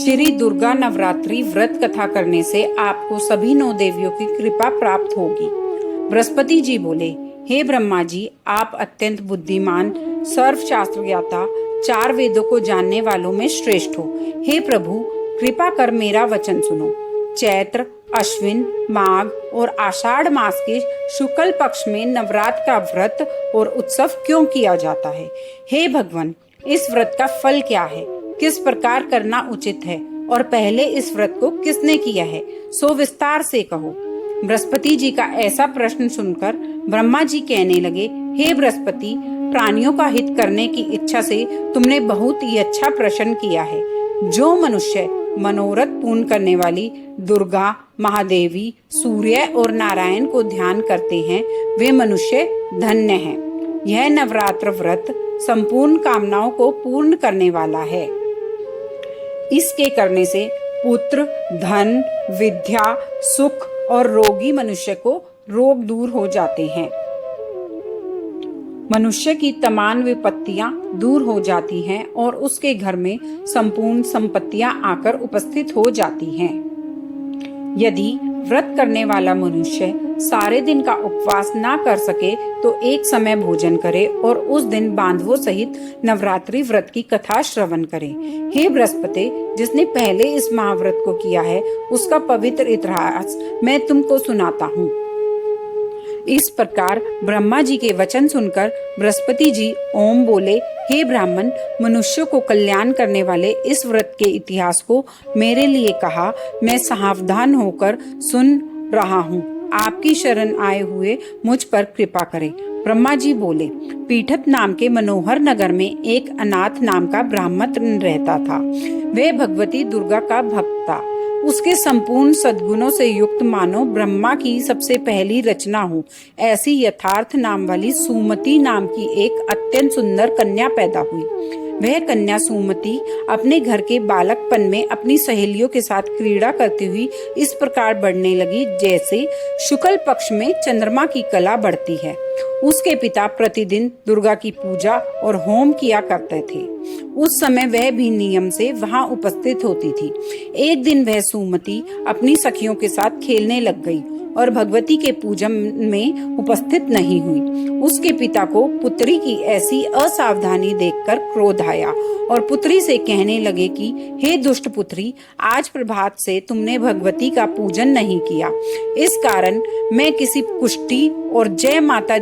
श्री दुर्गा नवरात्रि व्रत कथा करने से आपको सभी 9 देवियों की कृपा प्राप्त होगी। बृहस्पति जी बोले, हे ब्रह्मा जी, आप अत्यंत बुद्धिमान, सर्वशास्त्र ज्ञाता, 4 वेदों को जानने वालों में श्रेष्ठ हो। हे प्रभु, कृपा कर मेरा वचन सुनो। चैत्र, अश्विन, माघ और आषाढ़ मास के शुक्ल पक्ष में नवरात्र का व्रत और उत्सव क्यों किया जाता है? हे भगवान, इस व्रत का फल क्या है? किस प्रकार करना उचित है और पहले इस व्रत को किसने किया है, सो विस्तार से कहो। बृहस्पति जी का ऐसा प्रश्न सुनकर ब्रह्मा जी कहने लगे, हे बृहस्पति, प्राणियों का हित करने की इच्छा से तुमने बहुत ही अच्छा प्रश्न किया है। जो मनुष्य मनोरथ पूर्ण करने वाली दुर्गा, महादेवी, सूर्य और नारायण को ध्यान करते हैं, वे मनुष्य धन्य हैं। यह नवरात्र व्रत संपूर्ण कामनाओं को पूर्ण करने वाला है। इसके करने से पुत्र, धन, विद्या, सुख और रोगी मनुष्य को रोग दूर हो जाते हैं। मनुष्य की तमाम विपत्तियां दूर हो जाती हैं और उसके घर में संपूर्ण संपत्तियां आकर उपस्थित हो जाती हैं। यदि व्रत करने वाला मनुष्य सारे दिन का उपवास ना कर सके तो एक समय भोजन करे और उस दिन बांधवों सहित नवरात्रि व्रत की कथा श्रवण करे। हे बृहस्पति, जिसने पहले इस महाव्रत को किया है उसका पवित्र इतिहास मैं तुमको सुनाता हूँ। इस प्रकार ब्रह्मा जी के वचन सुनकर बृहस्पति जी ओम बोले, हे ब्राह्मण, मनुष्यों को कल्याण करने वाले इस व्रत के इतिहास को मेरे लिए कहा, मैं सावधान होकर सुन रहा हूँ। आपकी शरण आए हुए मुझ पर कृपा करें। ब्रह्मा जी बोले, पीठत नाम के मनोहर नगर में एक अनाथ नाम का ब्राह्मण रहता था। वह भगवती दुर्गा का भक्त था। उसके संपूर्ण सद्गुणों से युक्त मानो ब्रह्मा की सबसे पहली रचना हो ऐसी यथार्थ नाम वाली सुमति नाम की एक अत्यंत सुंदर कन्या पैदा हुई। वह कन्या सुमति अपने घर के बालकपन में अपनी सहेलियों के साथ क्रीड़ा करती हुई इस प्रकार बढ़ने लगी जैसे शुक्ल पक्ष में चंद्रमा की कला बढ़ती है। उसके पिता प्रतिदिन दुर्गा की पूजा और होम किया करते थे। उस समय वह भी नियम से वहां उपस्थित होती थी। एक दिन वह सुमति अपनी सखियों के साथ खेलने लग गई और भगवती के पूजन में उपस्थित नहीं हुई। उसके पिता को पुत्री की ऐसी असावधानी देखकर क्रोध आया और पुत्री से कहने लगे कि हे दुष्ट पुत्री, आज प्रभात से तुमने भगवती का पूजन नहीं किया। इस कारण मैं किसी कुष्ठी और जय माता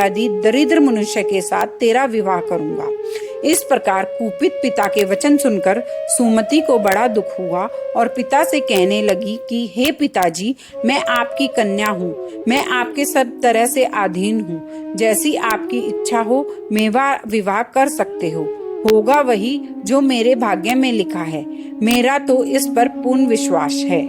दी दरिद्र मनुष्य के साथ तेरा विवाह करूंगा। इस प्रकार कुपित पिता के वचन सुनकर सुमति को बड़ा दुख हुआ और पिता से कहने लगी कि हे पिताजी, मैं आपकी कन्या हूँ, मैं आपके सब तरह से अधीन हूँ। जैसी आपकी इच्छा हो मेरा विवाह कर सकते हो। होगा वही जो मेरे भाग्य में लिखा है। मेरा तो इस पर पूर्ण विश्वास है।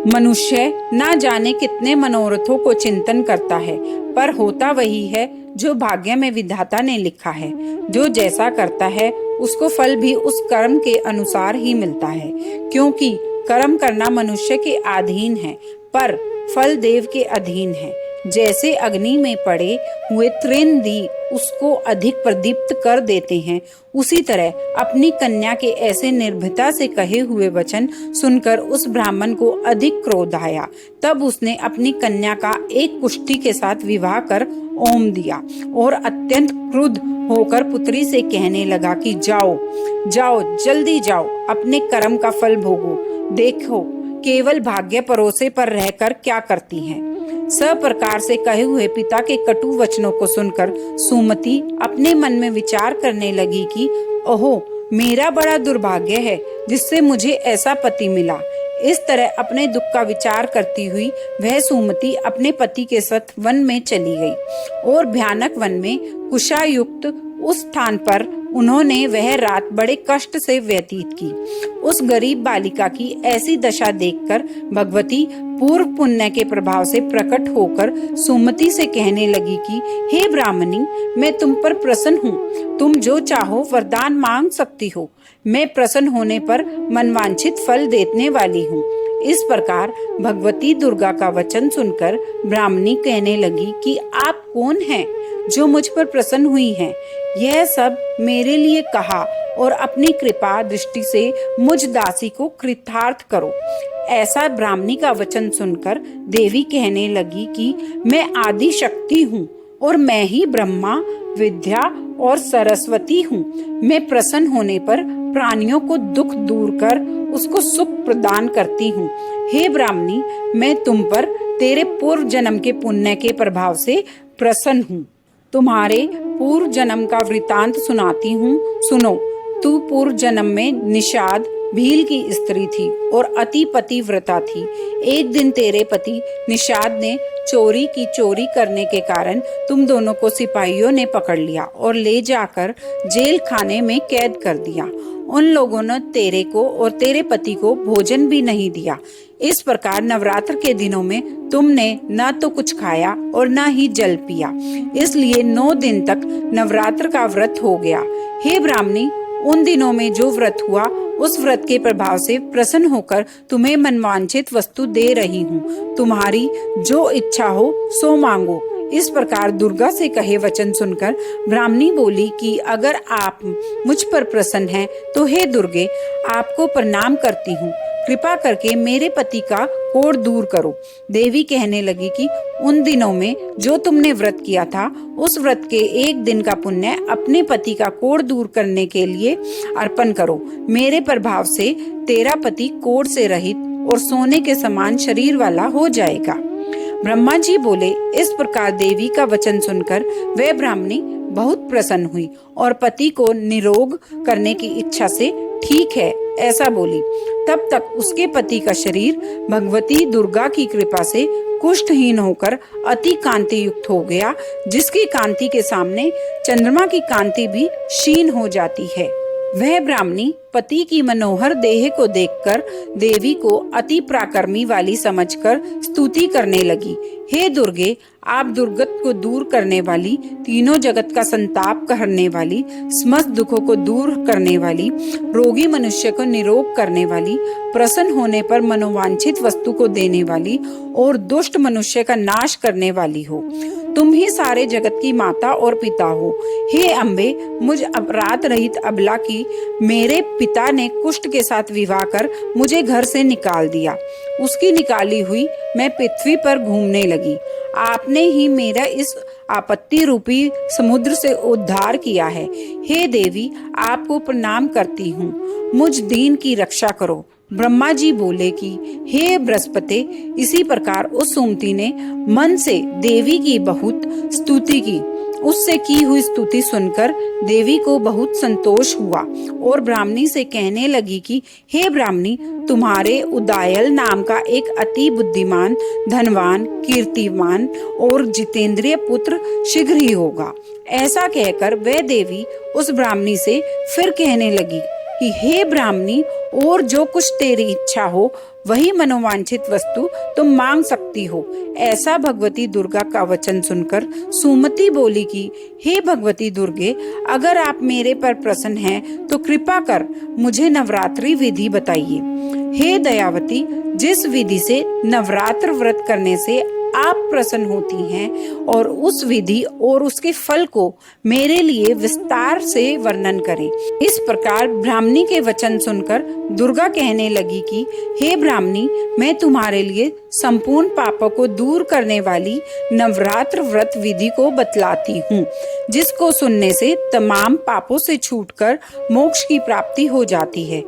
मनुष्य ना जाने कितने मनोरथों को चिंतन करता है, पर होता वही है जो भाग्य में विधाता ने लिखा है। जो जैसा करता है उसको फल भी उस कर्म के अनुसार ही मिलता है, क्योंकि कर्म करना मनुष्य के अधीन है पर फल देव के अधीन है। जैसे अग्नि में पड़े हुए तृण दी उसको अधिक प्रदीप्त कर देते हैं, उसी तरह अपनी कन्या के ऐसे निर्भयता से कहे हुए वचन सुनकर उस ब्राह्मण को अधिक क्रोध आया। तब उसने अपनी कन्या का एक कुष्ठी के साथ विवाह कर ओम दिया और अत्यंत क्रुद्ध होकर पुत्री से कहने लगा कि जाओ जल्दी जाओ, अपने कर्म का फल भोगो। देखो केवल भाग्य परोसे पर रहकर क्या करती हैं। सब प्रकार से कहे हुए पिता के कटु वचनों को सुनकर सुमति अपने मन में विचार करने लगी कि ओहो, मेरा बड़ा दुर्भाग्य है जिससे मुझे ऐसा पति मिला। इस तरह अपने दुख का विचार करती हुई वह सुमति अपने पति के साथ वन में चली गई और भयानक वन में कुशायुक्त उस स्थान पर उन्होंने वह रात बड़े कष्ट से व्यतीत की। उस गरीब बालिका की ऐसी दशा देखकर भगवती पूर्व पुण्य के प्रभाव से प्रकट होकर सुमति से कहने लगी कि हे ब्राह्मणी, मैं तुम पर प्रसन्न हूँ। तुम जो चाहो वरदान मांग सकती हो। मैं प्रसन्न होने पर मनवांछित फल देने वाली हूँ। इस प्रकार भगवती दुर्गा का वचन सुनकर ब्राह्मणी कहने लगी कि आप कौन हैं जो मुझ पर प्रसन्न हुई हैं? यह सब मेरे लिए कहा और अपनी कृपा दृष्टि से मुझ दासी को कृतार्थ करो। ऐसा ब्राह्मणी का वचन सुनकर देवी कहने लगी कि मैं आदि शक्ति हूँ और मैं ही ब्रह्मा, विद्या और सरस्वती हूँ। मैं प्रसन्न होने पर प्राणियों को दुख दूर कर उसको सुख प्रदान करती हूँ। हे ब्राह्मणी, मैं तुम पर तेरे पूर्व जन्म के पुण्य के प्रभाव से प्रसन्न हूँ। तुम्हारे पूर्व जन्म का वृतांत सुनाती हूँ, सुनो। तू पूर्व जन्म में निषाद भील की स्त्री थी और अति पतिव्रता थी। एक दिन तेरे पति निषाद ने चोरी करने के कारण तुम दोनों को सिपाहियों ने पकड़ लिया और ले जाकर जेल खाने में कैद कर दिया। उन लोगों ने तेरे को और तेरे पति को भोजन भी नहीं दिया। इस प्रकार नवरात्र के दिनों में तुमने न तो कुछ खाया और न ही जल पिया, इसलिए 9 दिन तक नवरात्र का व्रत हो गया। हे ब्राह्मणी, उन दिनों में जो व्रत हुआ उस व्रत के प्रभाव से प्रसन्न होकर तुम्हें मनवांछित वस्तु दे रही हूँ। तुम्हारी जो इच्छा हो सो मांगो। इस प्रकार दुर्गा से कहे वचन सुनकर ब्राह्मणी बोली कि अगर आप मुझ पर प्रसन्न हैं तो हे दुर्गे, आपको प्रणाम करती हूँ। कृपा करके मेरे पति का कोढ़ दूर करो। देवी कहने लगी कि उन दिनों में जो तुमने व्रत किया था उस व्रत के 1 दिन का पुण्य अपने पति का कोढ़ दूर करने के लिए अर्पण करो। मेरे प्रभाव से तेरा पति कोढ़ से रहित और सोने के समान शरीर वाला हो जाएगा। ब्रह्मा जी बोले। इस प्रकार देवी का वचन सुनकर वह ब्राह्मणी बहुत प्रसन्न हुई और पति को निरोग करने की इच्छा से ठीक है ऐसा बोली। तब तक उसके पति का शरीर भगवती दुर्गा की कृपा से कुष्ठहीन होकर अति कांति युक्त हो गया, जिसकी कांति के सामने चंद्रमा की कांति भी क्षीण हो जाती है। वह ब्राह्मणी पति की मनोहर देह को देखकर देवी को अति पराक्रमी वाली समझकर स्तुति करने लगी। हे दुर्गे, आप दुर्गत को दूर करने वाली, तीनों जगत का संताप करने वाली, समस्त दुखों को दूर करने वाली, रोगी मनुष्य को निरोग करने वाली, प्रसन्न होने पर मनोवांछित वस्तु को देने वाली और दुष्ट मनुष्य का नाश करने वाली हो। तुम ही सारे जगत की माता और पिता हो। हे अम्बे, मुझ अपराध रहित अबला की मेरे पिता ने कुष्ठ के साथ विवाह कर मुझे घर से निकाल दिया। उसकी निकाली हुई मैं पृथ्वी पर घूमने लगी। आपने ही मेरा इस आपत्ति रूपी समुद्र से उद्धार किया है। हे देवी, आपको प्रणाम करती हूँ। मुझ दीन की रक्षा करो। ब्रह्मा जी बोले कि हे बृहस्पति, इसी प्रकार उस सुमति ने मन से देवी की बहुत स्तुति की। उससे की हुई स्तुति सुनकर देवी को बहुत संतोष हुआ और ब्राह्मणी से कहने लगी कि हे ब्राह्मणी, तुम्हारे उदायल नाम का एक अति बुद्धिमान, धनवान, कीर्तिमान और जितेंद्रिय पुत्र शीघ्र ही होगा। ऐसा कहकर वह देवी उस ब्राह्मणी से फिर कहने लगी कि हे ब्राह्मणी, और जो कुछ तेरी इच्छा हो वही मनोवांछित वस्तु तुम मांग सकती हो। ऐसा भगवती दुर्गा का वचन सुनकर सुमति बोली कि हे भगवती दुर्गे, अगर आप मेरे पर प्रसन्न हैं तो कृपा कर मुझे नवरात्रि विधि बताइए। हे दयावती, जिस विधि से नवरात्र व्रत करने से आप प्रसन्न होती हैं और उस विधि और उसके फल को मेरे लिए विस्तार से वर्णन करें। इस प्रकार ब्राह्मणी के वचन सुनकर दुर्गा कहने लगी कि हे ब्राह्मणी, मैं तुम्हारे लिए संपूर्ण पापों को दूर करने वाली नवरात्र व्रत विधि को बतलाती हूँ, जिसको सुनने से तमाम पापों से छूटकर मोक्ष की प्राप्ति हो जाती है।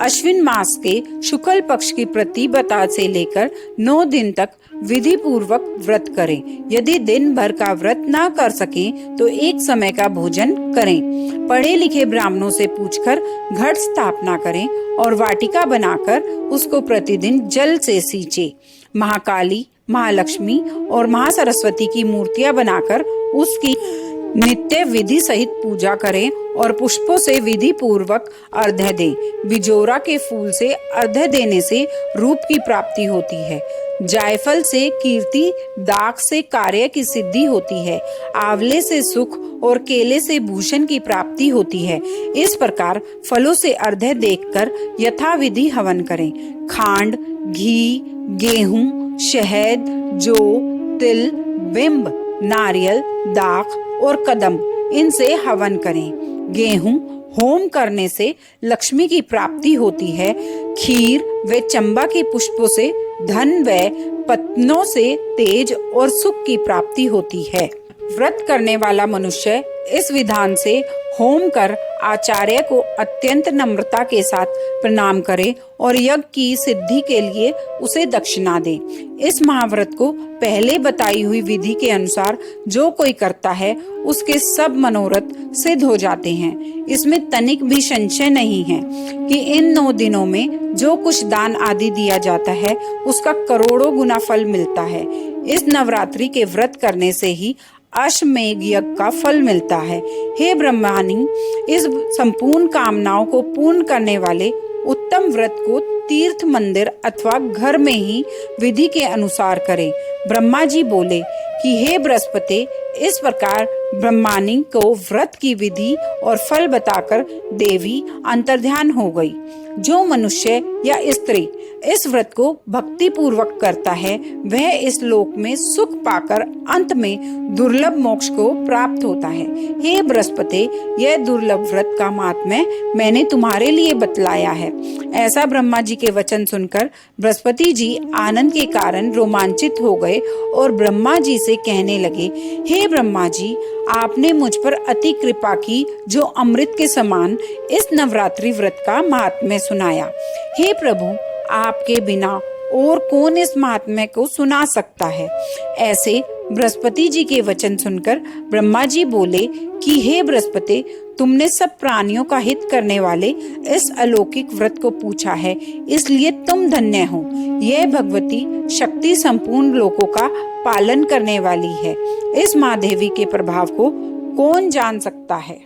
अश्विन मास के शुक्ल पक्ष की प्रतिपदा से लेकर 9 दिन तक विधि पूर्वक व्रत करें। यदि दिन भर का व्रत ना कर सकें तो एक समय का भोजन करें। पढ़े लिखे ब्राह्मणों से पूछकर घट स्थापना करें और वाटिका बनाकर उसको प्रतिदिन जल से सींचे। महाकाली, महालक्ष्मी और महासरस्वती की मूर्तियां बनाकर उसकी नित्य विधि सहित पूजा करें और पुष्पों से विधि पूर्वक अर्घ्य दें। बिजोरा के फूल से अर्घ्य देने से रूप की प्राप्ति होती है। जायफल से कीर्ति, दाख से कार्य की सिद्धि होती है। आंवले से सुख और केले से भूषण की प्राप्ति होती है। इस प्रकार फलों से अर्घ्य देकर यथाविधि हवन करें। खांड, घी, गेहूं, शहद, जौ, तिल, बिंब, नारियल, दाख और कदम, इनसे हवन करें। गेहूं होम करने से लक्ष्मी की प्राप्ति होती है। खीर व चंबा के पुष्पों से धन व पत्नों से तेज और सुख की प्राप्ति होती है। व्रत करने वाला मनुष्य इस विधान से होम कर आचार्य को अत्यंत नम्रता के साथ प्रणाम करे और यज्ञ की सिद्धि के लिए उसे दक्षिणा दे। इस महाव्रत को पहले बताई हुई विधि के अनुसार जो कोई करता है उसके सब मनोरथ सिद्ध हो जाते हैं। इसमें तनिक भी संशय नहीं है कि इन 9 दिनों में जो कुछ दान आदि दिया जाता है उसका करोड़ों गुना फल मिलता है। इस नवरात्रि के व्रत करने से ही अश्वमेध यज्ञ का फल मिलता है। हे ब्रह्मानी, इस संपूर्ण कामनाओं को पूर्ण करने वाले उत्तम व्रत को तीर्थ, मंदिर अथवा घर में ही विधि के अनुसार करें। ब्रह्मा जी बोले कि हे बृहस्पति, इस प्रकार ब्रह्मानी को व्रत की विधि और फल बताकर देवी अंतर्ध्यान हो गई। जो मनुष्य या स्त्री इस व्रत को भक्ति पूर्वक करता है वह इस लोक में सुख पाकर अंत में दुर्लभ मोक्ष को प्राप्त होता है। हे बृहस्पति, यह दुर्लभ व्रत का महात्म्य मैंने तुम्हारे लिए बतलाया है। ऐसा ब्रह्मा जी के वचन सुनकर बृहस्पति जी आनंद के कारण रोमांचित हो गए और ब्रह्मा जी से कहने लगे, हे ब्रह्मा जी, आपने मुझ पर अति कृपा की जो अमृत के समान इस नवरात्रि व्रत का महात्म्य सुनाया। हे प्रभु, आपके बिना और कौन इस महात्म्य को सुना सकता है। ऐसे बृहस्पति जी के वचन सुनकर ब्रह्मा जी बोले कि हे बृहस्पति, तुमने सब प्राणियों का हित करने वाले इस अलौकिक व्रत को पूछा है, इसलिए तुम धन्य हो। यह भगवती शक्ति संपूर्ण लोकों का पालन करने वाली है। इस माँ देवी के प्रभाव को कौन जान सकता है।